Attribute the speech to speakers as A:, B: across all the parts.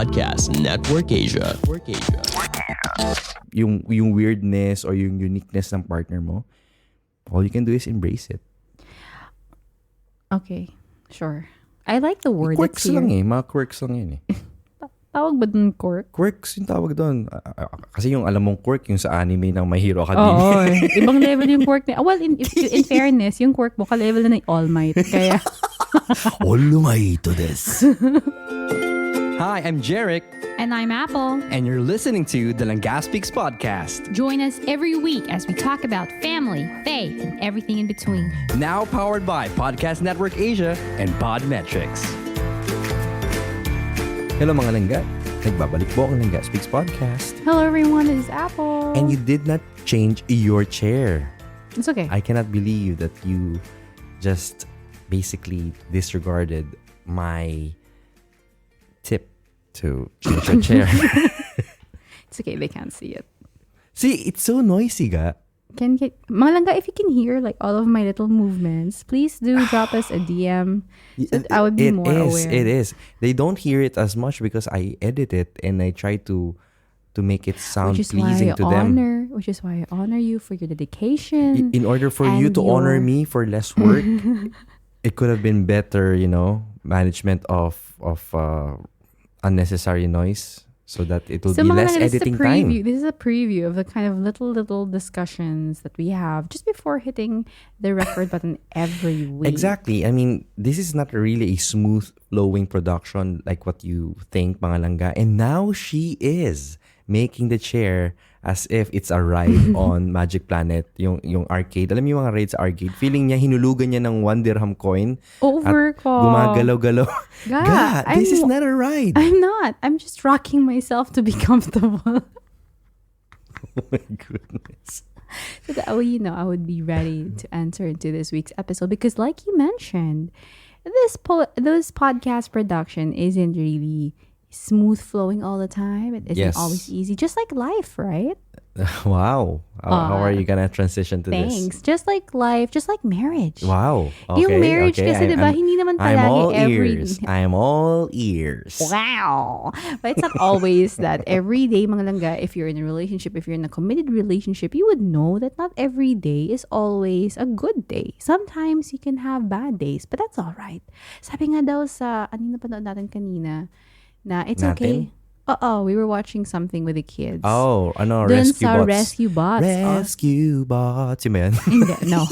A: Podcast Network Asia.
B: Yung weirdness or yung uniqueness ng partner mo, all you can do is embrace it.
C: Okay, sure. I like the word
B: Quirks
C: that's here.
B: lang mga quirks lang yun
C: Tawag ba dun quirk?
B: Quirks yung tawag doon. Kasi yung alam mong quirk, yung sa anime ng My Hero
C: Oo,
B: Academia.
C: ibang level yung quirk niya. Well, in fairness, yung quirk mo, ka-level na ng All Might. Kaya,
A: Olumaito desu. Hi, I'm Jarek,
D: And I'm Apple.
A: and you're listening to the Langas Speaks Podcast.
D: Join us every week as we talk about family, faith, and everything in between.
A: Now powered by Podcast Network Asia and Podmetrics.
B: Hello mga langga. Nagbabalik po ang Langga Speaks Podcast.
C: hello everyone, this is Apple.
B: And you did not change your chair.
C: It's okay.
B: I cannot believe that you just basically disregarded my tip to change your chair.
C: It's okay, they can't see it.
B: See, it's so noisy ga.
C: Mga langga, if you can hear like all of my little movements, please do drop us a DM. So I would be more aware.
B: It is. They don't hear it as much because I edit it and I try to make it sound pleasing to them.
C: Which is why I honor you for your dedication.
B: In order for you
C: and
B: to honor
C: your-
B: me for less work, it could have been better, management of unnecessary noise so that it will
C: So
B: be
C: mga
B: less
C: langga,
B: editing time.
C: This is a preview of the kind of little discussions that we have just before hitting the record button every week.
B: Exactly. I mean, this is not really a smooth flowing production like what you think, mga langga. And now she is making the chair as if it's a ride on Magic Planet, yung arcade. Alam mo yung mga rides sa arcade? Feeling niya, hinulugan niya ng 1 dirham coin.
C: Over
B: at
C: ko.
B: gumagalaw-galaw.
C: Ga,
B: God, this is not a ride.
C: I'm not. I'm just rocking myself to be comfortable.
B: Oh my goodness.
C: So that way, I would be ready to enter into this week's episode because, like you mentioned, this podcast production isn't really smooth flowing all the time. It isn't
B: Yes.
C: always easy, just like life, right?
B: Wow. How are you gonna transition to
C: Thanks.
B: this?
C: Just like life, just like marriage.
B: Wow. Okay,
C: Yung marriage
B: okay.
C: kasi, diba, hindi naman
B: I'm
C: palagi
B: all
C: every...
B: ears. I'm all ears.
C: Wow. But it's not always that every day, mga langga, if you're in a relationship, if you're in a committed relationship, you would know that not every day is always a good day. Sometimes you can have bad days, but that's all right. Sabi nga daw sa, ano na panood natin kanina, na it's okay. We were watching something with the kids.
B: Oh,
C: Dun
B: Rescue
C: sa
B: Bots.
C: Rescue Bots.
B: Rescue Bots. Yun ba yan?
C: Hindi, no.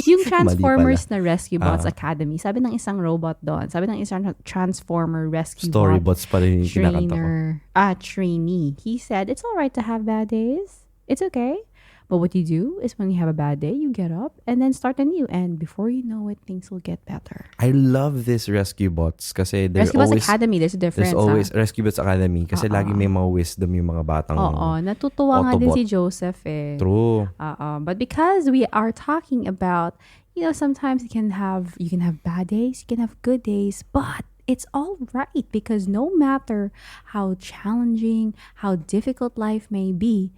C: Yung Transformers
B: Mali
C: na Rescue Bots Academy, sabi ng isang robot doon, sabi ng isang Transformer Rescue
B: Storybots pa rin yung kinakanta ko.
C: trainee. He said, it's all right to have bad days. It's okay. But what you do is when you have a bad day, you get up and then start anew. And before you know it, things will get better.
B: I love this Rescue Bots kasi they're
C: Rescue Bots
B: always...
C: Academy, there's a difference.
B: There's always Rescue Bots Academy kasi lagi may mga wisdom yung mga batang
C: Natutuwa nga din
B: Autobot.
C: si Joseph eh.
B: True.
C: But because we are talking about, sometimes you can have bad days, you can have good days, but it's all right because no matter how challenging, how difficult life may be,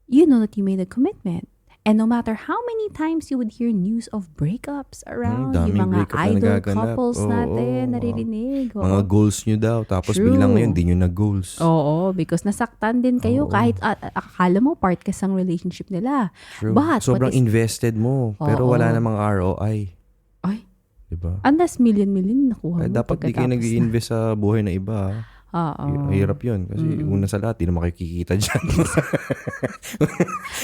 C: you know that you made a commitment. And no matter how many times you would hear news of breakups around,
B: daming
C: yung mga
B: breakup na
C: idol
B: nagaganap.
C: couples natin,
B: Oo.
C: naririnig. Oo.
B: Mga goals nyo daw. Tapos
C: True.
B: biglang ngayon, di nyo na-goals.
C: Oo, because nasaktan din kayo
B: Oo.
C: kahit akala mo part ka sa relationship nila.
B: True.
C: But
B: Sobrang invested mo. Pero
C: Oo.
B: wala namang ROI.
C: Ay,
B: Diba?
C: unless million nakuha mo.
B: Dapat di kayo
C: pagkatapos
B: nag-i-invest sa buhay na iba.
C: Oo.
B: Hirap yun. Kasi una sa lahat, di na makikita dyan.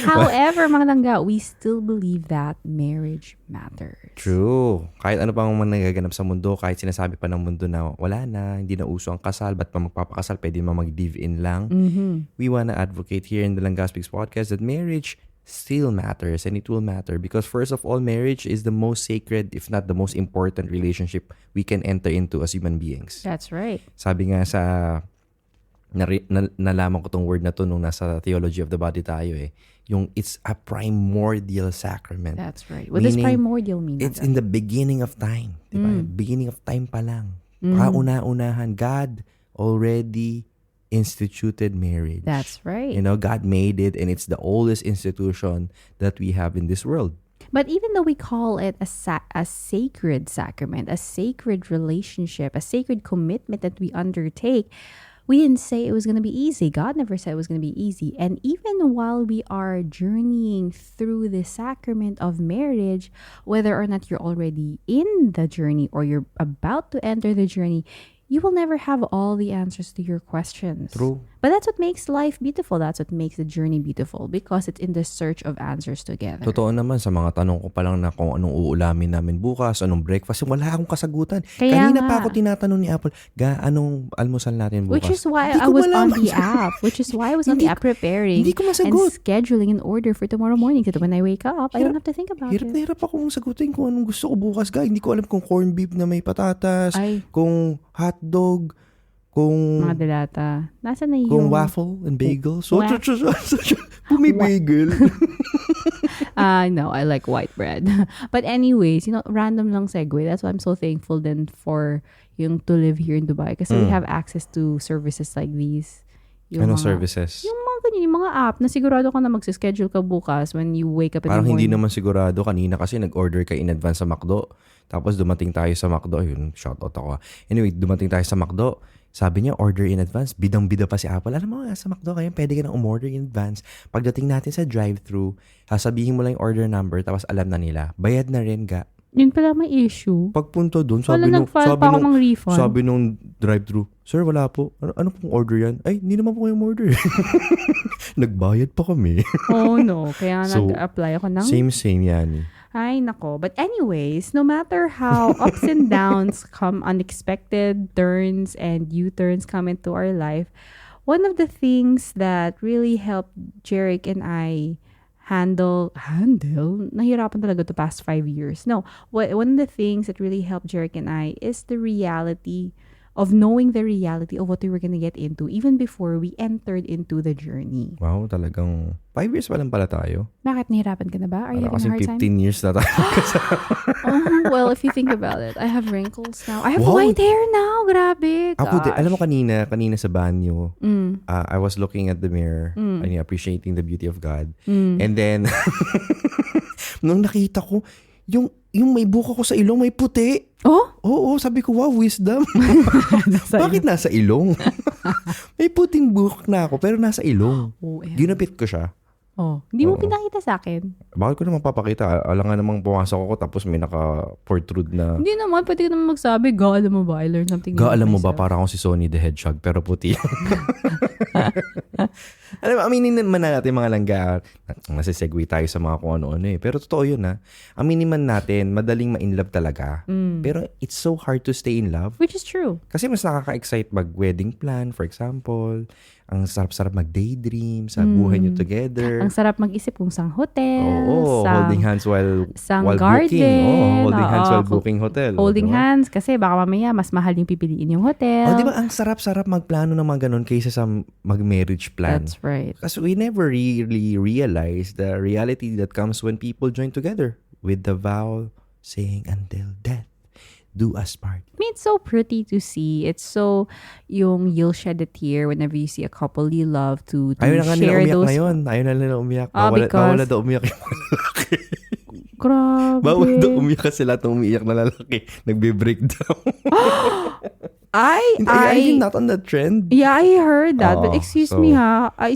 C: However, mga langga, we still believe that marriage matters.
B: True. Kahit ano pang nagaganap sa mundo, kahit sinasabi pa ng mundo na wala na, hindi na uso ang kasal, ba't pa magpapakasal, pwede naman mag-live-in lang. We wanna advocate here in the Langga Speaks Podcast that marriage still matters and it will matter because first of all, marriage is the most sacred, if not the most important relationship we can enter into as human beings.
C: That's right.
B: Sabi nga sa nalaman ko tong word na to nung nasa Theology of the Body tayo yung it's a primordial sacrament.
C: That's right. What does
B: Meaning,
C: primordial mean?
B: It's in the beginning of time. Diba? Beginning of time pa lang. Kauna-unahan, God already instituted marriage.
C: That's right.
B: God made it and it's the oldest institution that we have in this world.
C: But even though we call it a sacred sacrament, a sacred relationship, a sacred commitment that we undertake, we didn't say it was going to be easy. God never said it was going to be easy. And even while we are journeying through the sacrament of marriage, whether or not you're already in the journey or you're about to enter the journey, you will never have all the answers to your questions.
B: True.
C: But that's what makes life beautiful. That's what makes the journey beautiful because it's in the search of answers together.
B: Totoo naman, sa mga tanong ko pa lang na kung anong uulamin namin bukas, anong breakfast, wala akong kasagutan.
C: Kaya
B: Kanina
C: nga.
B: pa ako tinatanong ni Apple, anong almusal natin bukas?
C: Which is why
B: Hindi
C: I
B: ko
C: was on
B: malaman.
C: the app. Which is why I was on the app preparing
B: hindi ko
C: and
B: masagot.
C: scheduling in order for tomorrow morning. So that when I wake up, I don't have to think about
B: Hirap na
C: it.
B: hirap akong sagutin kung anong gusto ko bukas, guys. Hindi ko alam kung corned beef na may patatas,
C: Ay.
B: kung hotdog, kung
C: Mga delata. Nasaan na yung...
B: kung waffle and bagel. So,
C: Wa-
B: may bagel.
C: No, I like white bread. But anyways, random lang segue. That's why I'm so thankful then for yung to live here in Dubai. Kasi we have access to services like these. Yung
B: Anong
C: mga-
B: services?
C: Yung mga ganyan, yung mga app na sigurado ka na magsischedule ka bukas when you wake up in
B: Parang
C: the
B: hindi
C: morning.
B: naman sigurado. Kanina kasi nag-order ka in advance sa McDo. Tapos dumating tayo sa McDo. Ayun, shoutout ako. Anyway, dumating tayo sa McDo. Sabi niya, order in advance. Bidang-bida pa si Apple. Alam mo, sa McDo kayo, pwede ka na umorder in advance. Pagdating natin sa drive-thru, sasabihin mo lang yung order number, tapos alam na nila. Bayad na rin, ga.
C: Yun pala may issue.
B: Pagpunta doon,
C: Wala, nag-file pa ako ng refund.
B: sabi nung drive-thru, sir, wala po. Ano pong order yan? Ay, hindi naman po kayong order. Nagbayad pa kami.
C: Oh no, kaya
B: So,
C: nag-apply ako ng...
B: Same yan.
C: Ay, nako. But anyways, no matter how ups and downs come, unexpected turns and U-turns come into our life, one of the things that really helped Jeric and I handle, nahirapan talaga the past 5 years. No, one of the things that really helped Jeric and I is the reality of knowing the reality of what we were gonna get into even before we entered into the journey.
B: Wow, talagang 5 years pa lang pala tayo.
C: Bakit nahirapan ka na ba? Are you
B: Para
C: having a
B: kasi
C: hard
B: 15
C: time?
B: years na tayo.
C: Well, if you think about it, I have wrinkles now. I have
B: Wow.
C: white hair now. Grabe.
B: Ako,
C: Gosh.
B: alam mo kanina sa banyo, I was looking at the mirror and appreciating the beauty of God. And then, nung nakita ko, yung may buka ko sa ilong, may puti.
C: Oh?
B: Oo, sabi ko, wow, wisdom. Bakit nasa ilong? May puting buhok na ako, pero nasa ilong.
C: OM.
B: Ginupit ko siya.
C: Oh. Hindi mo
B: Oo.
C: pinakita sa akin.
B: Bakit ko naman papakita? Alam nga namang pumasok ako tapos may naka-protrude na...
C: Hindi naman. Pwede ka naman magsabi, alam mo ba? I learned something new
B: Alam mo ba,
C: myself."
B: para akong si Sony the Hedgehog, pero puti. Alam mo, aminin naman natin mga langga. Nasisegue tayo sa mga kung ano-ano eh. Pero totoo yun ha. Aminin man natin, madaling ma-inlove talaga. Pero it's so hard to stay in love.
C: Which is true.
B: Kasi mas nakaka-excite mag-wedding plan, for example. Ang sarap-sarap mag-daydream sa buhay nyo together.
C: Ang sarap mag-isip kung sang hotel.
B: Oo, holding hands while
C: garden.
B: booking. Oo, holding hands
C: Oo,
B: while booking hotel.
C: Holding
B: Diba?
C: hands kasi baka mamaya mas mahal yung pipiliin yung hotel.
B: Oh, di ba ang sarap-sarap magplano ng mga ganun kaysa sa mag-marriage plan.
C: That's right.
B: Kasi we never really realize the reality that comes when people join together with the vow saying until death do us part.
C: I mean, it's so pretty to see. It's so, you'll shed a tear whenever you see a couple you love to
B: Ayaw na nga nila
C: share
B: umiyak
C: those.
B: ngayon. Ayaw na nila umiyak.
C: Because-
B: Bawala daw umiyak yung mga lalaki.
C: Grabe.
B: Bawal daw umiyak kasi lahat ng umiiyak na lalaki. Nagbe-breakdown. Are you not on that trend?
C: Yeah, I heard that. But
B: Oo,
C: excuse
B: so-
C: me ha. I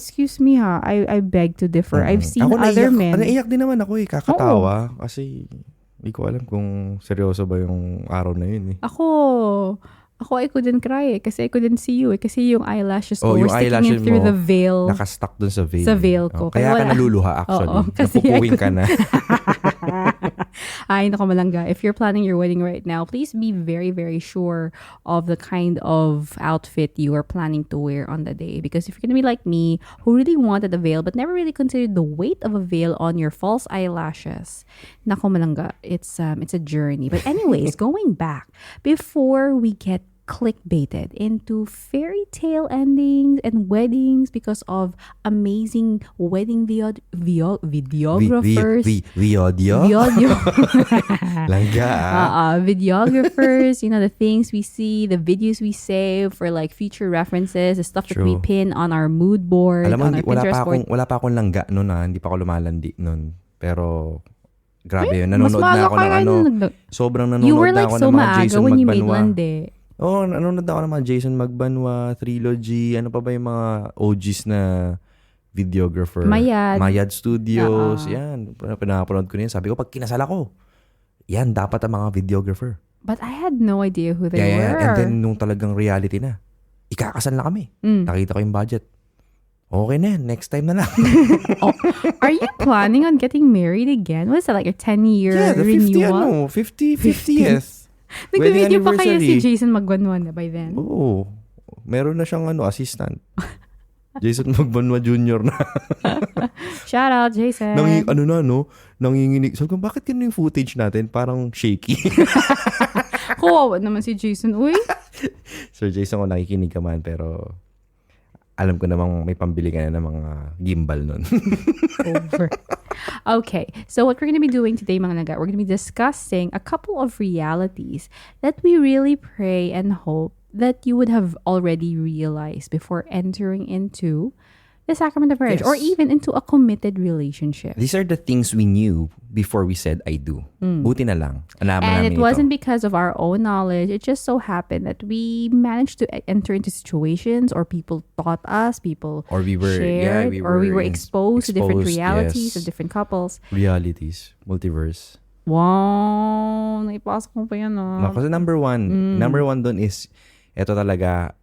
C: beg to differ. I've seen
B: Ako
C: other
B: naiyak,
C: men.
B: naiyak din naman ako eh. Kakatawa. Kasi hindi ko alam kung seryoso ba yung araw na yun eh.
C: Ako, I couldn't cry eh. Kasi I couldn't see you eh. Kasi yung eyelashes ko
B: Oh,
C: were
B: yung
C: sticking in
B: eyelashes
C: through
B: mo,
C: the veil.
B: Nakastuck dun sa veil.
C: Sa veil ko.
B: Kaya
C: Kaya
B: ka
C: wala.
B: naluluha actually.
C: Oo, kasi
B: Napupuwing
C: I
B: ka na.
C: Ay, naku malangga. If you're planning your wedding right now, please be very, very sure of the kind of outfit you are planning to wear on the day. Because if you're gonna be like me, who really wanted a veil but never really considered the weight of a veil on your false eyelashes, naku malangga, it's a journey. But anyways, going back, before we get clickbaited into fairy tale endings and weddings because of amazing wedding videographers.
B: Videodio? Langga.
C: Videographers, the things we see, the videos we save for like future references, the stuff that we
B: True.
C: pin on our mood board,
B: Alam mo,
C: on our Pinterest board.
B: wala pa akong langga noon hindi pa ako lumalandi noon. Pero, grabe yun.
C: Mas
B: Nanonood na
C: maaga
B: ako
C: ka
B: ng
C: na
B: ano.
C: nag-
B: Sobrang nanonood
C: You were
B: na
C: like
B: ako
C: so
B: ng mga
C: maaga
B: Jason
C: when you made
B: Magbanwa.
C: Lande.
B: Nanonood ako ng mga Jason Magbanwa, Trilogy, ano pa ba yung mga OGs na videographer? Mayad Studios, yan. Pinapanood ko na yan. Sabi ko, pag kinasal ako, yan, dapat ang mga videographer.
C: But I had no idea who they were.
B: And then, nung talagang reality na, ikakasal na kami. Nakita ko yung budget. Okay na yan. Next time na lang.
C: Are you planning on getting married again? Was that like a 10-year renewal?
B: 50th.
C: Nag-video pa kaya si Jason Magbanwa na by then?
B: Oo. Meron na siyang assistant. Jason Magbanwa Jr. na.
C: Shout out, Jason.
B: Nanginginig. Sabi ko, bakit ganun yung footage natin? Parang shaky.
C: Kawawa naman si Jason. Uy.
B: Sir Jason, kung nakikinig ka man, pero alam ko namang may pambili ka na ng mga gimbal nun.
C: Over. Okay, so what we're going to be doing today, mga naga, we're going to be discussing a couple of realities that we really pray and hope that you would have already realized before entering into the sacrament of marriage or even into a committed relationship.
B: These are the things we knew before we said I do. Buti na lang.
C: And it wasn't because of our own knowledge. It just so happened that we managed to enter into situations or people taught us, people
B: or we were
C: shared, or we were exposed to different realities of different couples.
B: Realities. Multiverse.
C: Wow! Naipasok mo pa yan,
B: No, kasi number one dun is, eto talaga,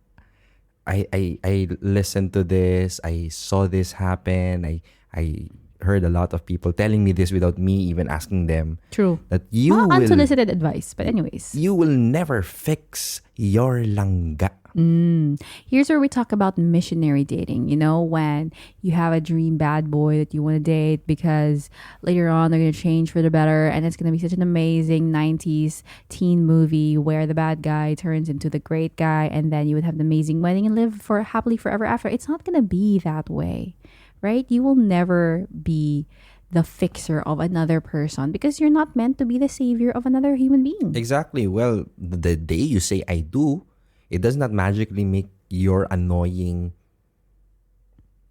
B: I listened to this, I saw this happen, I heard a lot of people telling me this without me even asking them.
C: True.
B: That you will...
C: Unsolicited advice, but anyways.
B: You will never fix your langga.
C: Here's where we talk about missionary dating. You know, when you have a dream bad boy that you want to date because later on they're going to change for the better and it's going to be such an amazing 90s teen movie where the bad guy turns into the great guy and then you would have the amazing wedding and live for happily forever after. It's not going to be that way, right? You will never be the fixer of another person because you're not meant to be the savior of another human being.
B: Exactly. Well, the day you say I do, it does not magically make your annoying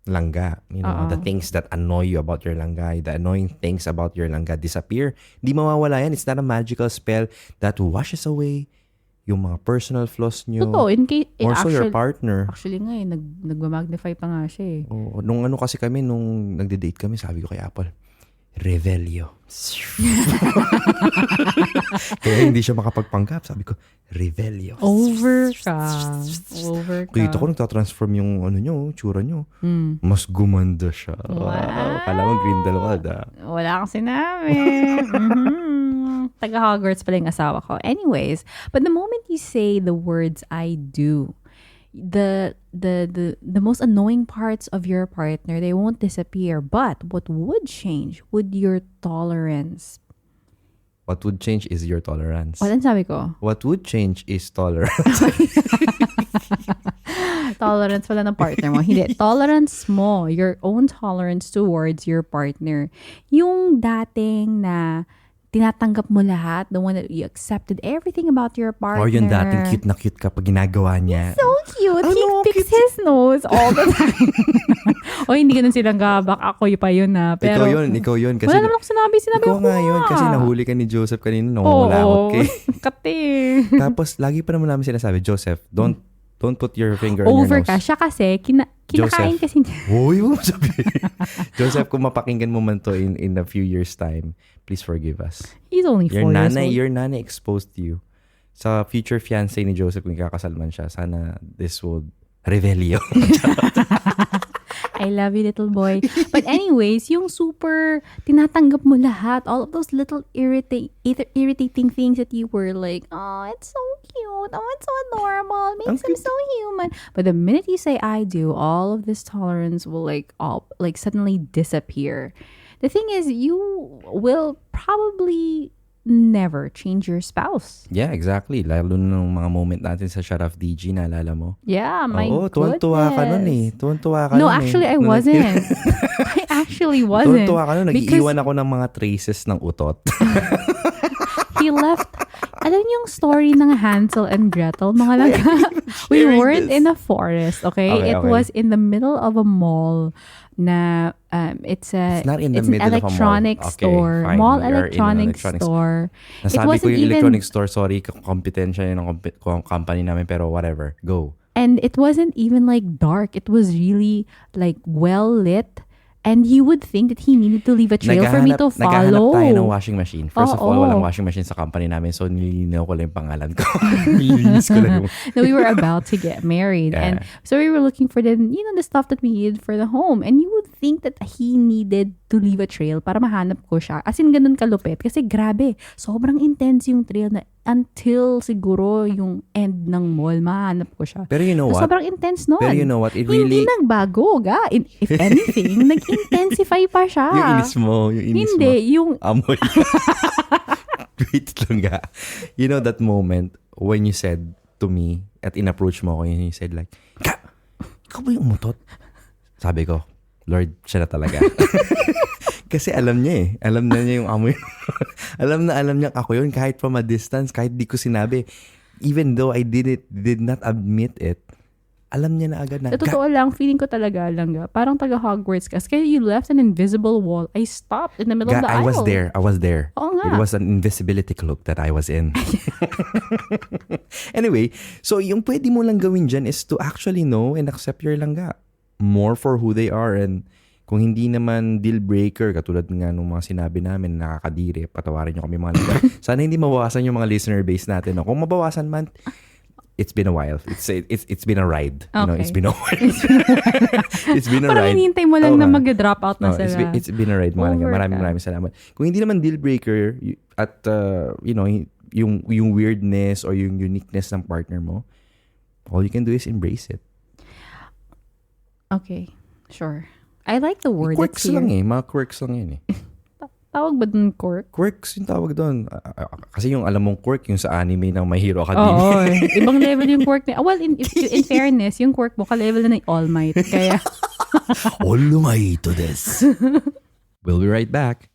B: langga. You know, the things that annoy you about your langga, the annoying things about your langga disappear. Di mawawala yan. It's not a magical spell that washes away yung mga personal flaws nyo.
C: Totoo.
B: Also your partner.
C: Actually nga nagmamagnify pa nga siya eh.
B: Oh, nung kasi kami, nung nagde-date kami, sabi ko kay Apple, Revelio. Kaya hindi siya makapagpanggap. Sabi ko, Revelio.
C: Over ka.
B: Kita ko nagtatransform yung tsura nyo. Mas gumanda siya.
C: Wow.
B: Kala mo Grindelwald
C: Wala kang sinabi. Taga-Hogwarts pala yung asawa ko. Anyways, but the moment you say the words I do, the most annoying parts of your partner, they won't disappear. But what would change would your tolerance.
B: What would change is your tolerance.
C: What ang sabi ko?
B: What would change is tolerance.
C: Tolerance pala ng partner mo. Hindi. Tolerance mo. Your own tolerance towards your partner. Yung dating na tinatanggap mo lahat, the one that you accepted everything about your partner.
B: Or yung dating cute na cute ka pag ginagawa niya.
C: So cute. He picks his nose all the time. O hindi ganun silang gabak. Ako pa yun na. Pero,
B: ikaw yun. Kasi
C: wala naman ako sinabi
B: ikaw
C: ko
B: nga yun. Kasi nahuli ka ni Joseph kanina. Nangungulangot kay.
C: Kati.
B: Tapos, lagi pa naman namin sinasabi, Joseph, don't put your finger on your nose.
C: Over ka. Siya kasi, kinakain kasi niya.
B: Uy, mo sabihin. Joseph, kung mapakinggan mo man to in a few years' time, please forgive us.
C: He's only 4 years old.
B: Your nanay exposed you. Sa future fiancé ni Joseph, kung kakasal man siya, sana this will revelio.
C: I love you, little boy. But anyways, yung super tinatanggap mo lahat, all of those little irritating things that you were like, oh, it's so cute. Oh, it's so adorable. It makes him so human. But the minute you say I do, all of this tolerance will suddenly disappear. The thing is, you will probably never change your spouse.
B: Yeah, exactly. Lalo nung mga moment natin sa Sharaf DG, naalala mo?
C: Yeah, my goodness.
B: Tuwan-tuwa ka nun eh.
C: No, actually, I wasn't. I actually wasn't.
B: Tuwan-tuwa ka nun. Nag-iiwan ako ng mga traces ng utot.
C: He left. Alam niyo yung story ng Hansel and Gretel? Mga we weren't in a forest, okay? It was in the middle of a mall na It's
B: not in the
C: it's an
B: middle of a mall.
C: electronic
B: Okay,
C: store,
B: fine.
C: mall
B: We are in an
C: electronic
B: electronics-
C: store.
B: Nasabi ko
C: wasn't
B: yung
C: even-
B: electronic store, sorry, kompetensya yun ng company namin, pero whatever, go.
C: And it wasn't even like dark. It was really like well lit. And you would think that he needed to leave a trail for me to
B: Naghahanap
C: follow.
B: tayo ng washing machine. First of all,
C: Oo.
B: walang washing machine sa company namin, so nililinaw ko lang yung pangalan ko. Nilinis ko lang yung...
C: No, we were about to get married.
B: Yeah.
C: And so we were looking for the stuff that we needed for the home. And you would think that he needed to leave a trail para mahanap ko siya. As in, ganun kalupit. Kasi grabe, sobrang intense yung trail na until siguro yung end ng mall, mahanap ko siya.
B: Pero you know
C: So,
B: what?
C: sobrang intense nun.
B: Pero you know what? It
C: Hindi
B: really...
C: nagbago, ga. If anything, nag-intensify pa siya.
B: Yung inis mo.
C: Hindi, yung...
B: Amoy. Wait lang ga. You know that moment when you said to me at in-approach mo ako, you said like, ikaw ba yung umutot? Sabi ko, Lord, siya na talaga. Kasi alam niya eh. Alam na niya yung amoy. alam niya ako yun kahit from a distance, kahit di ko sinabi. Even though I did not admit it, alam niya na agad na.
C: Sa totoo lang, feeling ko talaga lang ga. Parang taga Hogwarts ka. Kaya you left an invisible wall. I stopped in the middle of the
B: I
C: aisle.
B: I was there.
C: Oo nga.
B: It was an invisibility cloak that I was in. Anyway, so yung pwede mo lang gawin dyan is to actually know and accept your langga more for who they are. And kung hindi naman deal breaker, katulad nga nung mga sinabi namin, nakakadiri, patawarin nyo kami mga langga. Sana hindi mabawasan yung mga listener base natin. No? Kung mabawasan man, it's been a while. It's been a ride. You know,
C: Okay.
B: it's been a while. It's been a
C: Parang
B: ride.
C: hinihintay mo lang
B: Oo
C: na
B: nga.
C: mag-drop out na
B: No,
C: sila.
B: it's been a ride mga langga.
C: Over
B: Maraming salamat. Kung hindi naman deal breaker at you know, yung weirdness or yung uniqueness ng partner mo, all you can do is embrace it.
C: Okay, sure. I like the word
B: Quirks
C: that's here.
B: lang eh. Mga quirks lang yun eh.
C: Tawag ba dun quirk?
B: Quirks yung tawag doon. Kasi yung alam mong quirk, yung sa anime ng My Hero Academia.
C: Oo. Ibang level yung quirk niya. Well, in fairness, yung quirk mo, ka-level na ng All Might. Kaya,
B: Olumay to this. We'll be right back.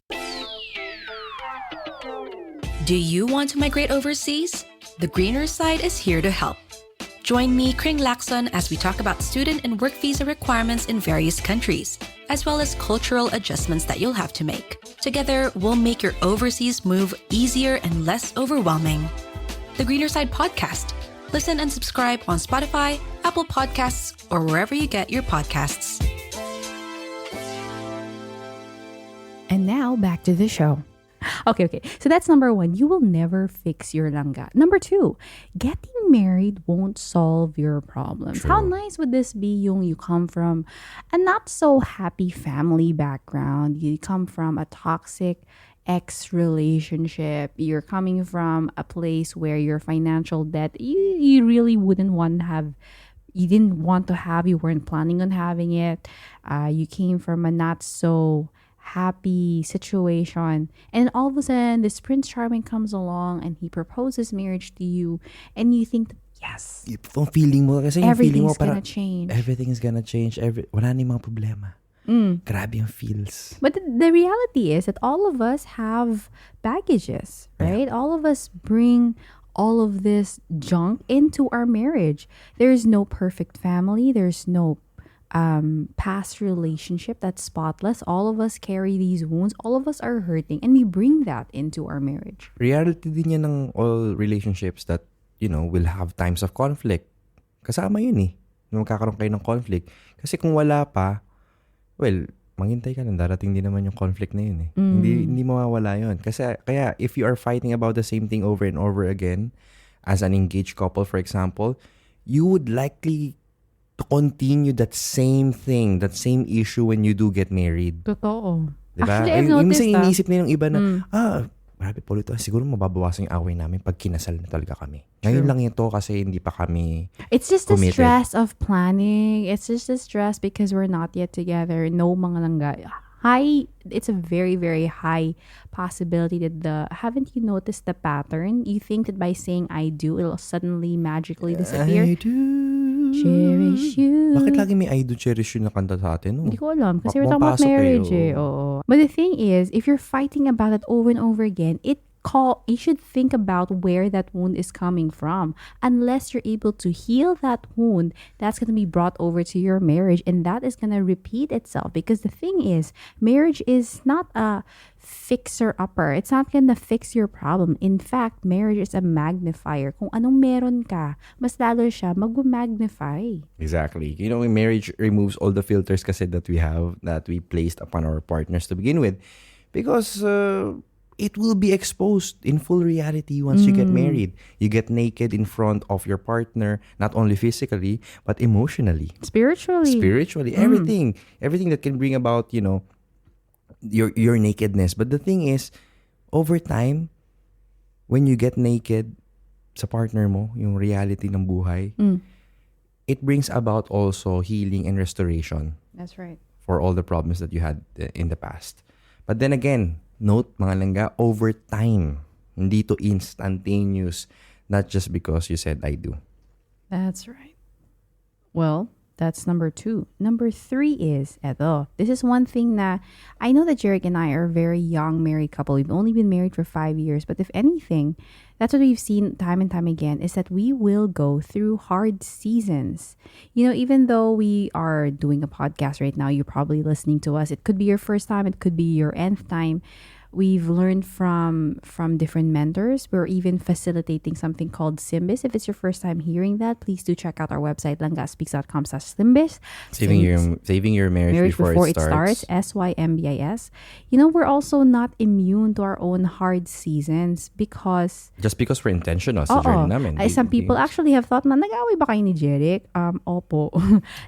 E: Do you want to migrate overseas? The Greener Side is here to help. Join me, Kring Lacson, as we talk about student and work visa requirements in various countries, as well as cultural adjustments that you'll have to make. Together, we'll make your overseas move easier and less overwhelming. The Greener Side Podcast. Listen and subscribe on Spotify, Apple Podcasts, or wherever you get your podcasts.
C: and now back to the show. Okay. So that's number 1. You will never fix your langga. Number 2, getting married won't solve your problems.
B: True.
C: How nice would this be yung you come from a not so happy family background. You come from a toxic ex-relationship. You're coming from a place where your financial debt, you really wouldn't want to have. You didn't want to have. You weren't planning on having it. You came from a not so happy situation, and all of a sudden this Prince Charming comes along and he proposes marriage to you, and you think that, yes,
B: Yung feeling mo, kasi yung feeling mo
C: everything's gonna
B: parang
C: change.
B: everything is gonna change. Wala na yung mga problema. Grabe yung feels.
C: But the reality is that all of us have baggages, right? All of us bring all of this junk into our marriage. There's no perfect family. There's no past relationship that's spotless. All of us carry these wounds. All of us are hurting, and we bring that into our marriage.
B: Reality din yan ng all relationships that, you know, will have times of conflict. Kasama yun eh. Nung magkakaroon kayo ng conflict. Kasi kung wala pa, well, maghintay ka lang. Darating din naman yung conflict na yun eh. Hindi mawawala yun. Kasi, kaya, if you are fighting about the same thing over and over again, as an engaged couple, for example, you would likely to continue that same thing, that same issue when you do get married.
C: Totoo.
B: Diba?
C: Actually, I've
B: Yung
C: noticed
B: minsan
C: that.
B: iniisip na yung iba na, grabe po ito. Siguro mababawasan yung away namin pag kinasal na talaga kami. Ngayon lang ito kasi hindi pa kami
C: It's just the
B: committed.
C: stress of planning. It's just the stress because we're not yet together. No mga langga. It's a very, very high possibility that haven't you noticed the pattern? You think that by saying I do, it'll suddenly magically disappear.
B: I do.
C: Cherish you.
B: Bakit lagi may I do cherish you na kanta sa atin? No?
C: Hindi ko alam. Kasi we're talking about
B: Pumapasok
C: marriage
B: eh,
C: Oo. But the thing is, if you're fighting about it over and over again, it you should think about where that wound is coming from. Unless you're able to heal that wound, that's going to be brought over to your marriage, and that is going to repeat itself. Because the thing is, marriage is not a fixer-upper. It's not going to fix your problem. In fact, marriage is a magnifier. Kung anong meron ka, mas lalo siya mag-magnify.
B: Exactly. You know, marriage removes all the filters kasi that we placed upon our partners to begin with. Because it will be exposed in full reality once you get married. You get naked in front of your partner, not only physically, but emotionally.
C: Spiritually.
B: Everything that can bring about, you know, your nakedness. But the thing is, over time, when you get naked sa partner mo, yung reality ng buhay, it brings about also healing and restoration.
C: That's right.
B: For all the problems that you had in the past. But then again, note mga langga, over time, hindi to instantaneous, not just because you said I do.
C: That's right. Well, that's number 2. Number 3 is, this is one thing that I know that Jeric and I are a very young married couple. We've only been married for 5 years, but if anything, that's what we've seen time and time again, is that we will go through hard seasons. You know, even though we are doing a podcast right now, you're probably listening to us. It could be your first time. It could be your nth time. We've learned from different mentors. We're even facilitating something called Symbis. If it's your first time hearing that, please do check out our website, langaspeaks.com/Symbis.
B: Saving your marriage before it starts.
C: SYMBIS. You know, we're also not immune to our own hard seasons because...
B: Just because we're intentional sa journey namin.
C: Some people actually have thought na nag-away ba kayo ni Jeric? Opo.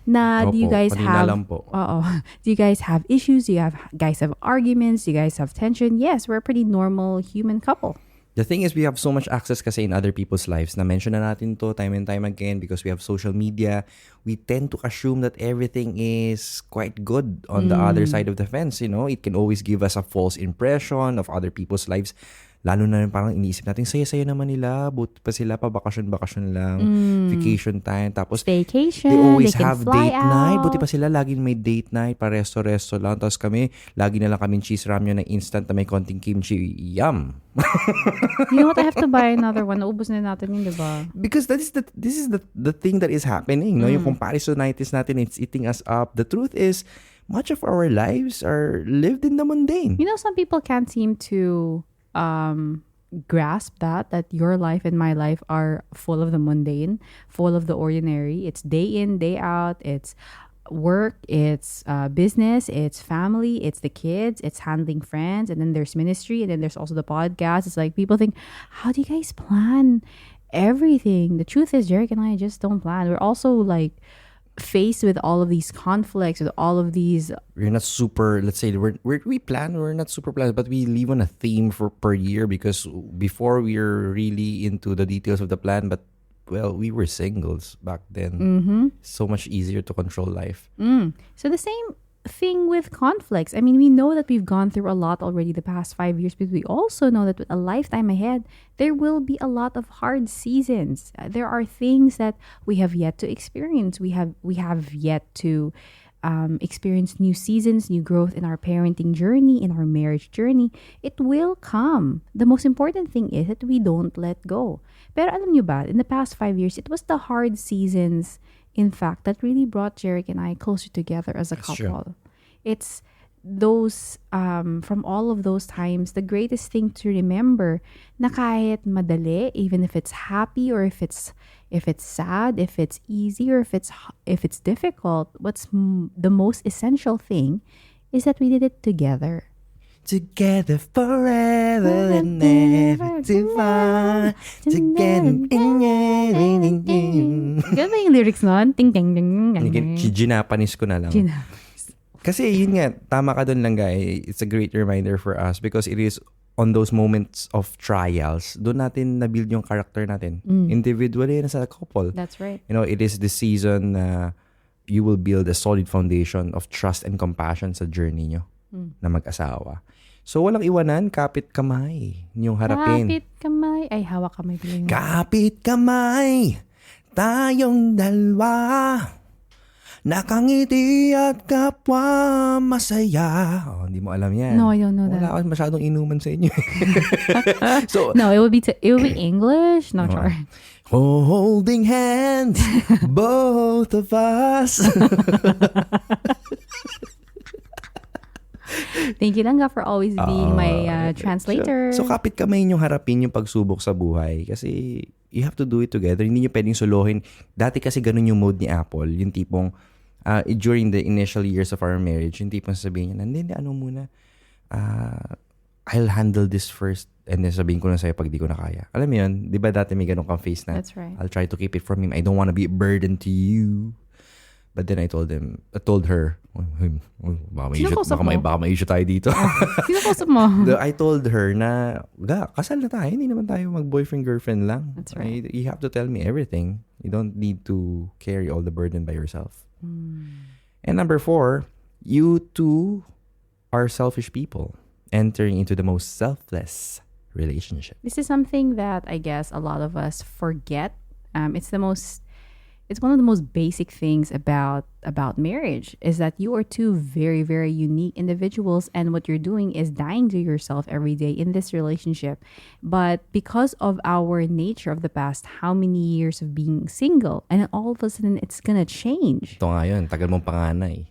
C: Do you guys have... Do you guys have issues? Do you guys have arguments? Do you guys have tension? Yes, we're a pretty normal human couple.
B: The thing is, we have so much access kasi in other people's lives. Na-mention na natin to time and time again because we have social media. We tend to assume that everything is quite good on the other side of the fence. You know, it can always give us a false impression of other people's lives. Lalo na rin parang iniisip natin, saya-saya naman nila. Buti pa sila pa, bakasyon lang. Vacation time. Tapos,
C: vacation,
B: they always
C: they can
B: have
C: fly
B: date
C: out.
B: night. Buti pa sila, laging may date night. Paresto-resto lang. Tapos kami, lagi na lang kaming cheese ramyun na instant na may konting kimchi. Yum!
C: You know what? I have to buy another one. Naubos na natin yun, diba?
B: Because this is the thing that is happening. No? Yung comparisonitis natin, it's eating us up. The truth is, much of our lives are lived in the mundane.
C: You know, some people can't seem to grasp that your life and my life are full of the mundane, full of the ordinary. It's day in, day out. It's work, it's business, it's family, it's the kids, it's handling friends, and then there's ministry, and then there's also the podcast. It's like people think, how do you guys plan everything? The truth is, Jeric and I just don't plan. We're also like faced with all of these conflicts, with all of these.
B: We're not super, let's say, we plan, we're not super planned, but we live on a theme per year because before we were really into the details of the plan, but well, we were singles back then. So much easier to control life.
C: So the same thing with conflicts. I mean, we know that we've gone through a lot already the past 5 years, but we also know that with a lifetime ahead, there will be a lot of hard seasons. There are things that we have yet to experience. We have yet to experience new seasons, new growth in our parenting journey, in our marriage journey. It will come. The most important thing is that we don't let go. Pero alam nyo ba, in the past 5 years, it was the hard seasons, in fact, that really brought Jeric and I closer together as a couple. It's those, from all of those times, the greatest thing to remember na kahit madali, even if it's happy or if it's sad, if it's easy or if it's difficult, what's the most essential thing is that we did it together.
B: Together forever and never to far. Together.
C: Ganun ba yung lyrics nun? Ting, ting, ting, ting.
B: Ginapanis ko na lang. Kasi yun nga, tama ka dun lang guy. It's a great reminder for us because it is on those moments of trials, doon natin na-build yung character natin. Individually and as a couple.
C: That's right.
B: You know, it is the season na you will build a solid foundation of trust and compassion sa journey nyo na mag-asawa. So, walang iwanan, kapit kamay niyong harapin.
C: Kapit kamay. Ay, hawak kamay.
B: Kapit kamay, tayong dalawa. nakangiti at kapwa masaya. Oh, hindi mo alam yan.
C: No, I don't know
B: Wala
C: that.
B: ako masyadong inuman sa inyo. So,
C: No, it would be English. No, sorry.
B: holding hands, both of us.
C: Thank you, Langga, for always being my translator.
B: So kapit kamay nyo harapin yung pagsubok sa buhay kasi you have to do it together. Hindi nyo pwedeng solohin. Dati kasi ganun yung mode ni Apple. Yung tipong during the initial years of our marriage, yung tipong sasabihin niya, hindi, ano muna, I'll handle this first and then sabihin ko na sa'yo pag di ko na kaya. Alam mo yun, di ba dati may ganun kang face na,
C: That's right.
B: I'll try to keep it from him. I don't want to be a burden to you. But then I told her, baka may issue tayo dito.
C: Sino kausap mo?
B: I told her na, kasal na tayo. Hindi naman tayo mag-boyfriend-girlfriend lang.
C: That's right.
B: You have to tell me everything. You don't need to carry all the burden by yourself. And number 4, you two are selfish people entering into the most selfless relationship.
C: This is something that I guess a lot of us forget. It's one of the most basic things about marriage is that you are two very, very unique individuals, and what you're doing is dying to yourself every day in this relationship. But because of our nature of the past, how many years of being single, and all of a sudden it's gonna change.
B: Ito nga yun, tagal mong panganay.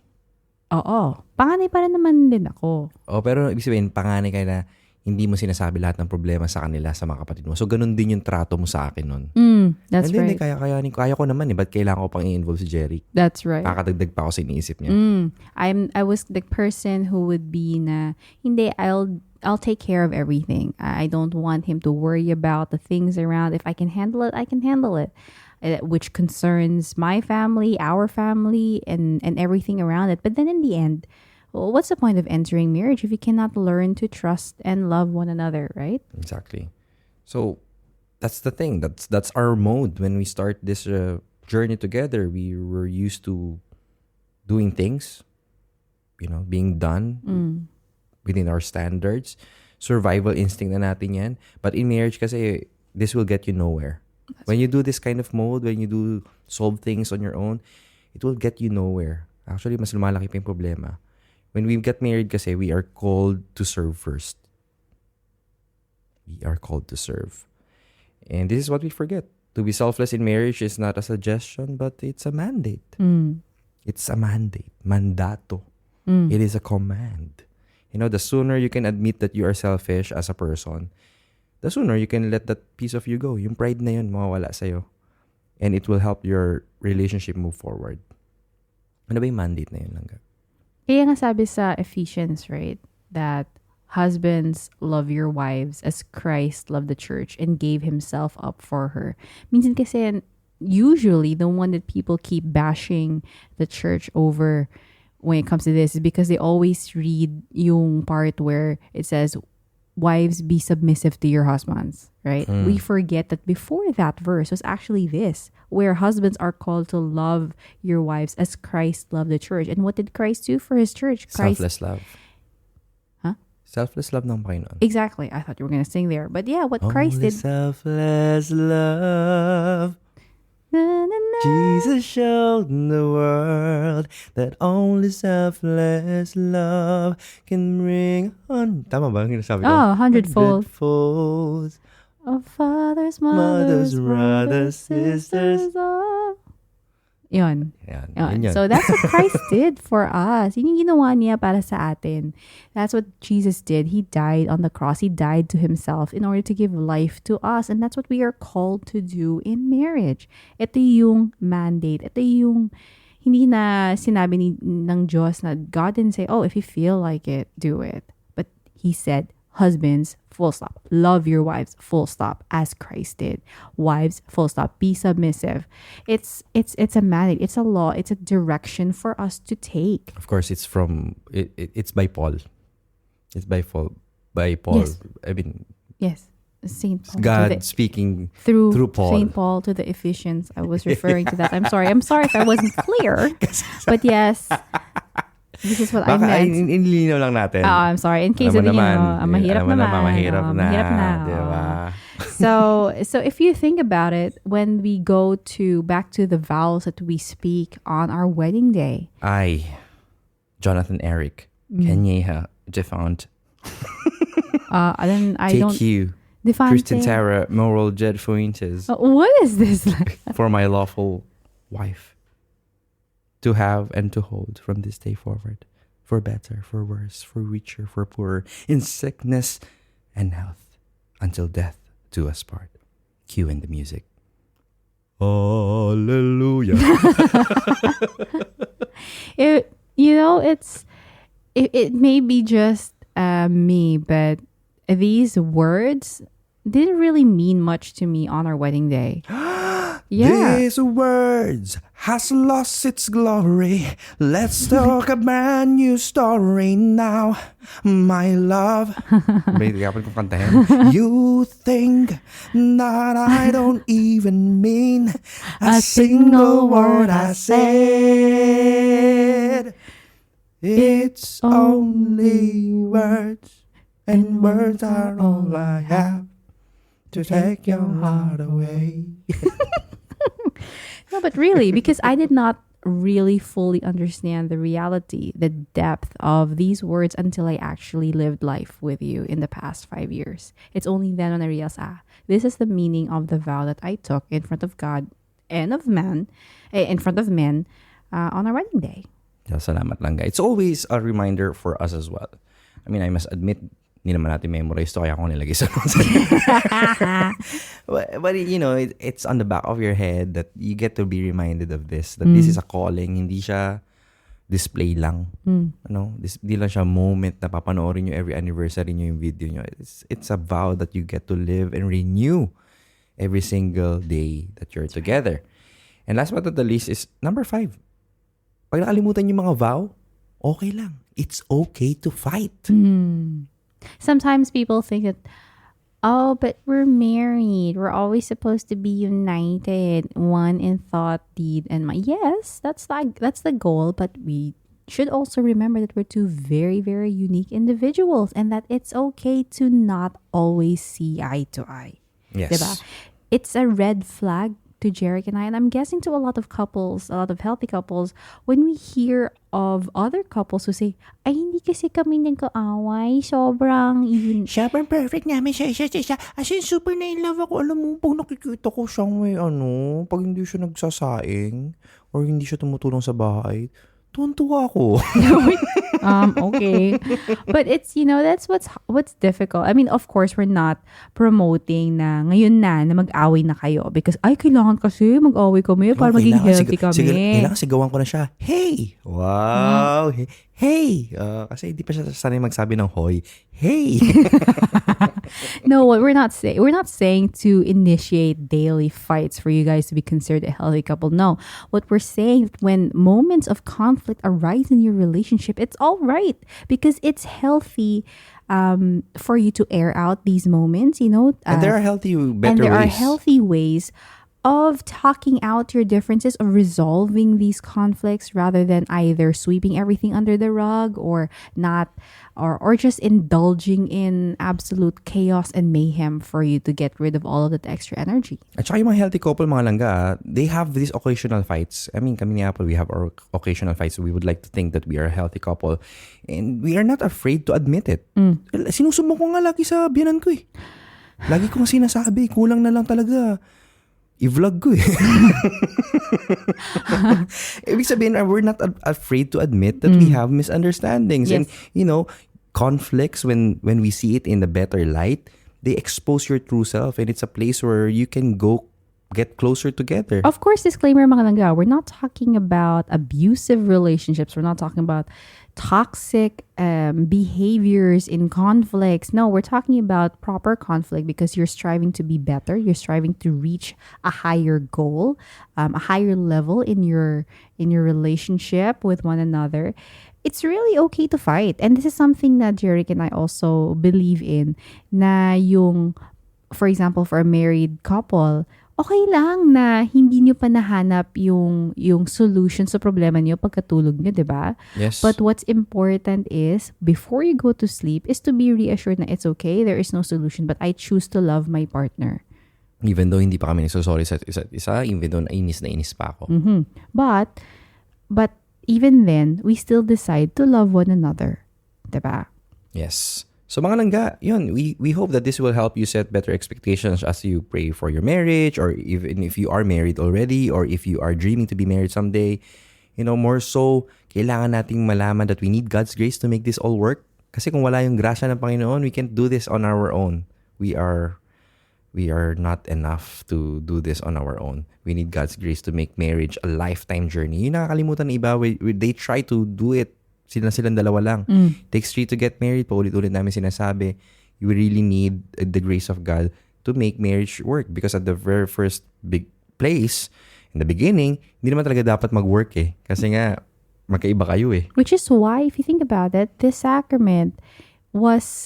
C: Oo. Panganay pa rin naman din ako.
B: Oh, pero ibig sabihin, panganay ka na hindi mo sinasabi lahat ng problema sa kanila, sa mga kapatid mo. So, ganun din yung trato mo sa akin nun.
C: That's
B: Hindi,
C: right.
B: kaya ko naman eh. Ba't kailangan ko pang i-involve si Jerry?
C: That's right.
B: Kakadagdag pa ako sa iniisip niya.
C: I was the person who would be na, hindi, I'll take care of everything. I don't want him to worry about the things around. If I can handle it, I can handle it. Which concerns my family, our family, and everything around it. But then in the end, well, what's the point of entering marriage if you cannot learn to trust and love one another, right?
B: Exactly. So, that's the thing. That's our mode. When we start this journey together, we were used to doing things, being done within our standards. Survival instinct na natin yan. But in marriage kasi, this will get you nowhere. When you do this kind of mode, when you do solve things on your own, it will get you nowhere. Actually, mas lumalaki pa yung problema. When we get married kasi, we are called to serve first. We are called to serve. And this is what we forget. To be selfless in marriage is not a suggestion, but it's a mandate. It's a mandate. Mandato. It is a command. The sooner you can admit that you are selfish as a person, the sooner you can let that piece of you go. Yung pride na yun, mawawala sa'yo. And it will help your relationship move forward. Ano ba yung mandate na yun, Langga?
C: Kaya nga sabi sa Ephesians, right, that husbands love your wives as Christ loved the church and gave himself up for her. Minsan kasi, usually, the one that people keep bashing the church over when it comes to this is because they always read yung part where it says, wives, be submissive to your husbands, right? We forget that before that verse was actually this, where husbands are called to love your wives as Christ loved the church. And what did Christ do for his church?
B: Selfless love.
C: Huh?
B: Selfless love ng Panginoon.
C: Exactly. I thought you were going to sing there. But yeah, what Christ did.
B: Selfless love.
C: Na, na, na.
B: Jesus showed the world that only selfless love can bring on. Tama ba? Ang sinasabi ko?
C: Oh, hundredfold.
B: Hundredfold.
C: Of fathers,
B: Mothers,
C: mothers,
B: brothers, sisters.
C: Yun.
B: Yan.
C: Yun.
B: Yun.
C: So that's what Christ did for us. Yun yung ginawa niya para sa atin. That's what Jesus did. He died on the cross. He died to himself in order to give life to us. And that's what we are called to do in marriage. Ito yung mandate. Ito yung hindi na sinabi ng Diyos na God didn't say, oh, if you feel like it, do it. But He said, husbands, full stop. Love your wives, full stop, as Christ did. Wives, full stop. Be submissive. It's a mandate. It's a law. It's a direction for us to take.
B: Of course, it's by Paul. It's by Paul.
C: Yes.
B: I mean,
C: Yes, Saint Paul.
B: God speaking
C: through
B: Paul.
C: Saint Paul to the Ephesians. I was referring to that. I'm sorry if I wasn't clear. But yes, This is what I
B: Baka
C: meant.
B: inilinaw lang natin.
C: I'm sorry. In case
B: Alam mo
C: of,
B: naman,
C: mahirap
B: alam mo
C: naman.
B: mahirap na.
C: Mahirap na.
B: Diba?
C: So if you think about it, when we go back to the vows that we speak on our wedding day,
B: Jonathan Eric, Kenyeha, Defont,
C: then I don't
B: TQ,
C: define
B: Kristen Tara, Moral Jed Fuentes,
C: what is this like?
B: for my lawful wife, to have and to hold from this day forward, for better, for worse, for richer, for poorer, in sickness and health, until death do us part. Cue in the music. Hallelujah.
C: It may be just me, but these words didn't really mean much to me on our wedding day. Yeah.
B: These words has lost its glory. Let's talk a brand new story now, my love. You think that I don't even mean a single word I said. It's only words, and words are all I have to take your heart away.
C: No, but really, because I did not really fully understand the reality, the depth of these words until I actually lived life with you in the past 5 years. It's only then when I realized, this is the meaning of the vow that I took in front of God and of man, in front of men, on our wedding day.
B: Salamat lang, guys. It's always a reminder for us as well. I mean, I must admit, hindi naman natin memorize to, kaya ako nilagay sa notes. but it's on the back of your head that you get to be reminded of this, that this is a calling, hindi siya display lang. Hindi lang siya moment na papanoorin nyo every anniversary nyo yung video nyo. It's a vow that you get to live and renew every single day that you're together. And last but not the least is number 5. Pag nakalimutan yung mga vow, okay lang. It's okay to fight.
C: Sometimes people think that, but we're married. We're always supposed to be united, one in thought, deed, and mind. Yes, that's the goal. But we should also remember that we're two very, very unique individuals, and that it's okay to not always see eye to eye.
B: Yes.
C: Diba? It's a red flag to Jeric and I, and I'm guessing to a lot of couples, a lot of healthy couples, when we hear of other couples who say, ay, hindi kasi kami nagkaaway, sobrang yun.
B: Sobrang perfect namin siya. As in, super na in love ako. Alam mo, pag nakikita ko siyang may pag hindi siya nagsasaing, or hindi siya tumutulong sa bahay, tuwan-tuwa ako.
C: Okay. But it's, that's what's difficult. I mean, of course, we're not promoting na ngayon na mag-away na kayo because, kailangan kasi mag-away kami para maging healthy kami.
B: Kailangan sigawan ko na siya. Hey! Wow! Hey! Kasi hindi pa siya sanay magsabi ng hoy. Hey!
C: No, what we're not saying to initiate daily fights for you guys to be considered a healthy couple. No. What we're saying, when moments of conflict arise in your relationship, it's all right because it's healthy for you to air out these moments,
B: and there are healthy, better
C: and there
B: ways.
C: are healthy ways of talking out your differences, of resolving these conflicts rather than either sweeping everything under the rug or not, or just indulging in absolute chaos and mayhem for you to get rid of all of that extra energy.
B: At saka yung mga healthy couple, mga langga, they have these occasional fights. I mean, kami ni Apple, we have our occasional fights. We would like to think that we are a healthy couple. And we are not afraid to admit it. Sinusumbong ko nga lagi sa biyanan ko eh. Lagi kong sinasabi, kulang na lang talaga. I-vlog ko eh. Ibig sabihin, we're not afraid to admit that we have misunderstandings.
C: Yes.
B: And, conflicts, when we see it in the better light, they expose your true self. And it's a place where you can go get closer together.
C: Of course, disclaimer mga langga, we're not talking about abusive relationships. We're not talking about toxic behaviors in conflicts. No, we're talking about proper conflict because you're striving to be better. You're striving to reach a higher goal, a higher level in your relationship with one another. It's really okay to fight. And this is something that Jeric and I also believe in, na yung, for example, for a married couple, okay lang na hindi nyo pa nahanap yung solution sa problema nyo pagkatulog nyo, di ba?
B: Yes.
C: But what's important is, before you go to sleep, is to be reassured na it's okay, there is no solution, but I choose to love my partner.
B: Even though hindi pa kami nagsosorry sa isa't isa, even though na inis pa ako.
C: But even then, we still decide to love one another. Diba?
B: Yes. So mga langga, yun, we hope that this will help you set better expectations as you pray for your marriage, or even if you are married already, or if you are dreaming to be married someday. More so, kailangan nating malaman that we need God's grace to make this all work. Kasi kung wala yung grasya ng Panginoon, we can't do this on our own. We are not enough to do this on our own. We need God's grace to make marriage a lifetime journey. Yung nakakalimutan ng iba, they try to do it. Silang dalawa lang. Takes 3 to get married. Paulit-ulit namin sinasabi, you really need the grace of God to make marriage work. Because at the very first big place, in the beginning, hindi naman talaga dapat mag-work eh. Kasi nga, magkaiba kayo eh.
C: Which is why, if you think about it, this sacrament was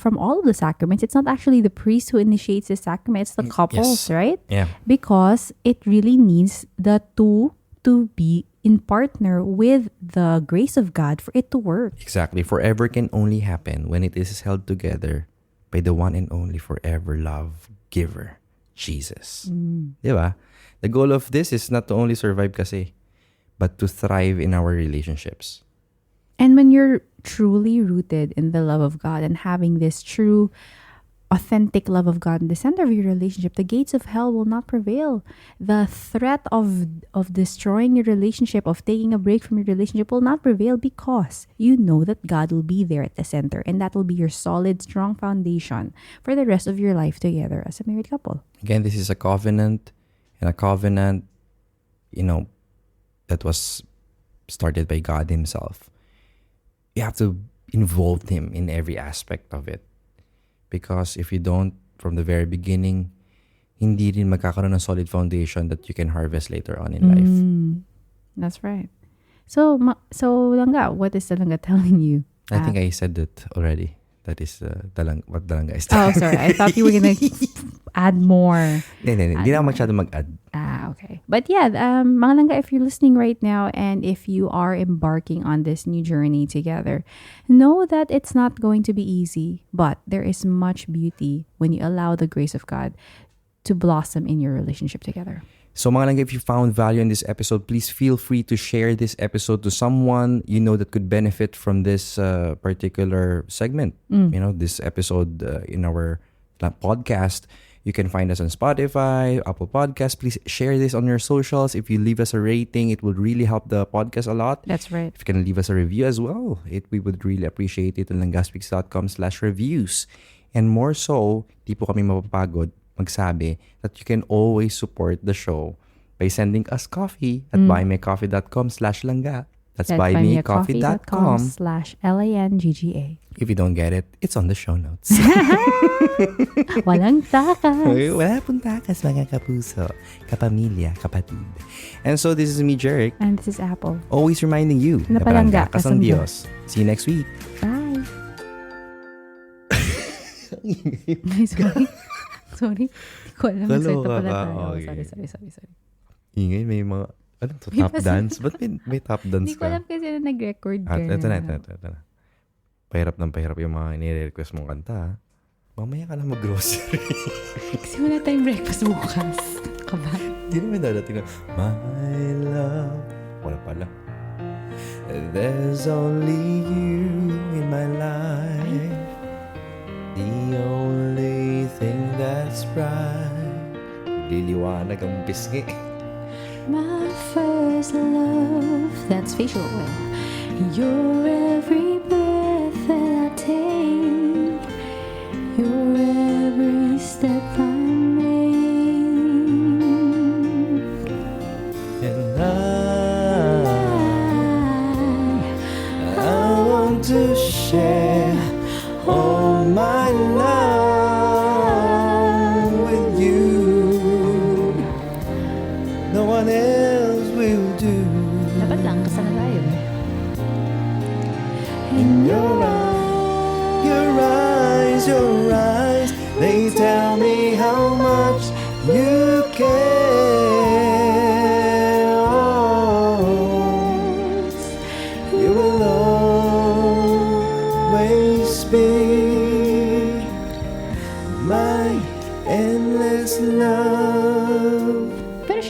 C: from all of the sacraments. It's not actually the priest who initiates the sacrament. It's the couples, right?
B: Yeah.
C: Because it really needs the two to be in partner with the grace of God for it to work.
B: Exactly. Forever can only happen when it is held together by the one and only forever love giver, Jesus. Diba? The goal of this is not to only survive kasi, but to thrive in our relationships.
C: And when you're truly rooted in the love of God and having this true, authentic love of God in the center of your relationship, the gates of hell will not prevail. The threat of destroying your relationship, of taking a break from your relationship will not prevail, because you know that God will be there at the center, and that will be your solid, strong foundation for the rest of your life together as a married couple.
B: Again, this is a covenant, and a covenant, that was started by God Himself. You have to involve Him in every aspect of it. Because if you don't, from the very beginning, hindi rin magkakaroon ng solid foundation that you can harvest later on in life.
C: That's right. So Langga, what is the Langga telling you?
B: I think I said that already. That is what Dalanga is
C: Oh, sorry. I thought you were going to add more.
B: Hindi na masyado mag-add.
C: Okay. But yeah, mga Langga, if you're listening right now and if you are embarking on this new journey together, know that it's not going to be easy, but there is much beauty when you allow the grace of God to blossom in your relationship together.
B: So mga Langga, if you found value in this episode, please feel free to share this episode to someone you know that could benefit from this particular segment. This episode in our podcast. You can find us on Spotify, Apple Podcasts. Please share this on your socials. If you leave us a rating, it would really help the podcast a lot.
C: That's right.
B: If you can leave us a review as well, we would really appreciate it on langaspeaks.com/reviews. And more so, di po kami mapapagod magsabi that you can always support the show by sending us coffee at buymeacoffee.com/langga. That's
C: buymeacoffee.com/LANGGA.
B: If you don't get it, it's on the show notes.
C: Walang takas.
B: Wala pong takas, mga kapuso, kapamilya, kapatid. And so this is me, Jeric.
C: And this is Apple.
B: Always reminding you,
C: Na palangga
B: kas ang Diyos. See you next week.
C: Bye. Sorry. Hindi ko alam. Nagsalita pala tayo. Sorry.
B: Ingay, may mga, top dance? Ba't may top dance
C: Hindi ko
B: ka?
C: alam kasi na nag-record ka.
B: Ito na. Pahirap yung mga nire-request mong kanta. Ha? Mamaya ka lang mag-grocery.
C: Kasi wala tayong breakfast bukas. Kaba.
B: Hindi naman dadating na, my love. Wala pala. There's only you in my life. The only thing that's right. Liliwanag ang pisngi.
C: My first love. That's facial oil. Your every breath that I take. Your every step I make.
B: And I want to share all my love with you. No one else will do.
C: Dapat lang, kasama tayo.
B: In your eyes, they tell me how much you care.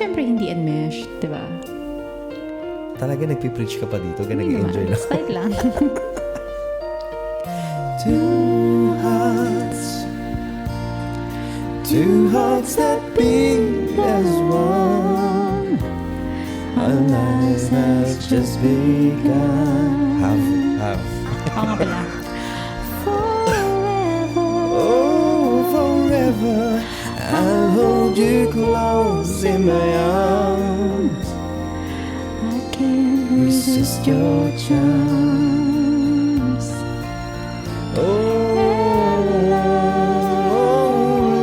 C: syempre hindi enmeshed, di ba?
B: Talaga nagpipreach ka pa dito, kaya
C: Hindi
B: nag-enjoy
C: naman.
B: lang.
C: Style lang.
B: Two hearts that beat as one. Our lives has just begun. Have.
C: Oo nga pala.
B: Oh, forever I'll hold you close in my arms.
C: I can't resist your charms.
B: Oh,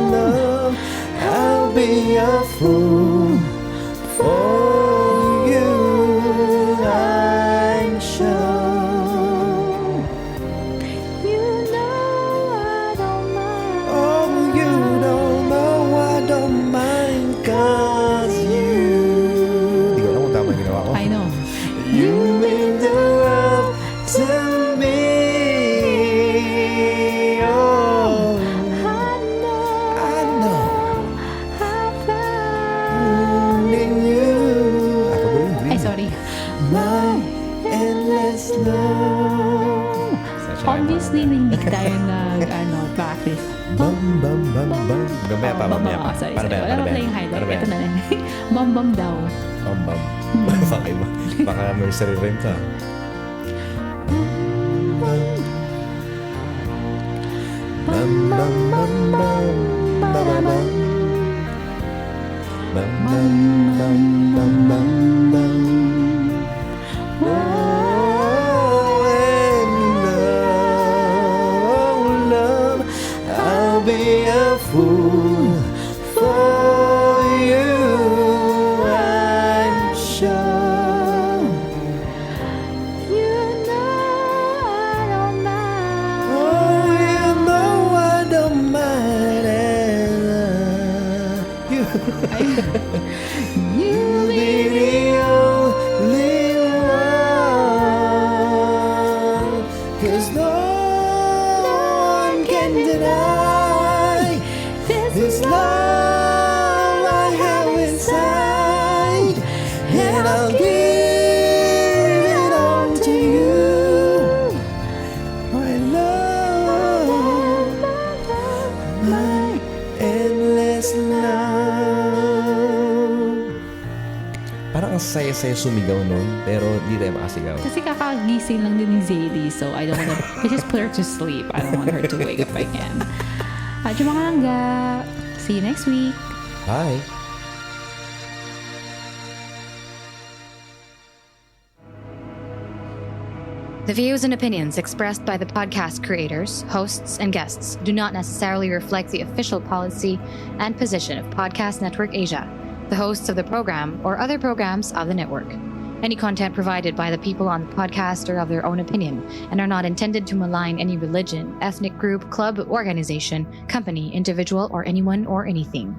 B: love, I'll be a fool for you, I'm sure.
C: You know I don't mind.
B: Oh, you don't know I don't mind, 'cause you. Hindi ko alam kung tama yung ginawa ko.
C: I know.
B: You mean the world to me. Oh, I know in you. Ako ba yun?
C: Ay, sorry.
B: My endless love.
C: Obviously, hindi tayo practice.
B: Bam, bam, bam, bam. Mamaya pa, mamaya pa.
C: Sorry,
B: Para
C: sorry.
B: ba yan?
C: Wala
B: Para
C: pa
B: ba yan?
C: playing highlight.
B: Para ba yan?
C: Ito na lang. Bam daw.
B: Bam, bam. Bakit mo? Baka nursery rhyme ka. Bam, bam, bam, bam, bam, bam, bam. Bam, bam, bam, bam, bam, bam. Oh, and love, I'll be a fool for you, I'm sure.
C: You know I don't mind.
B: Oh, you know I don't mind, and you. You'll be the only one, 'cause no one can deny this love I have inside, and I'll give it all to you, my love, my endless love. Parang ang saya-saya sumigaw nun, pero di tayo makasigaw.
C: Kasi kakagising lang din ni Zadie, so I don't wanna... I just put her to sleep. I don't want her to wake up again. At yung mga langga, see you next week.
B: Bye!
F: The views and opinions expressed by the podcast creators, hosts, and guests do not necessarily reflect the official policy and position of Podcast Network Asia, the hosts of the program, or other programs of the network. Any content provided by the people on the podcast are of their own opinion and are not intended to malign any religion, ethnic group, club, organization, company, individual, or anyone or anything.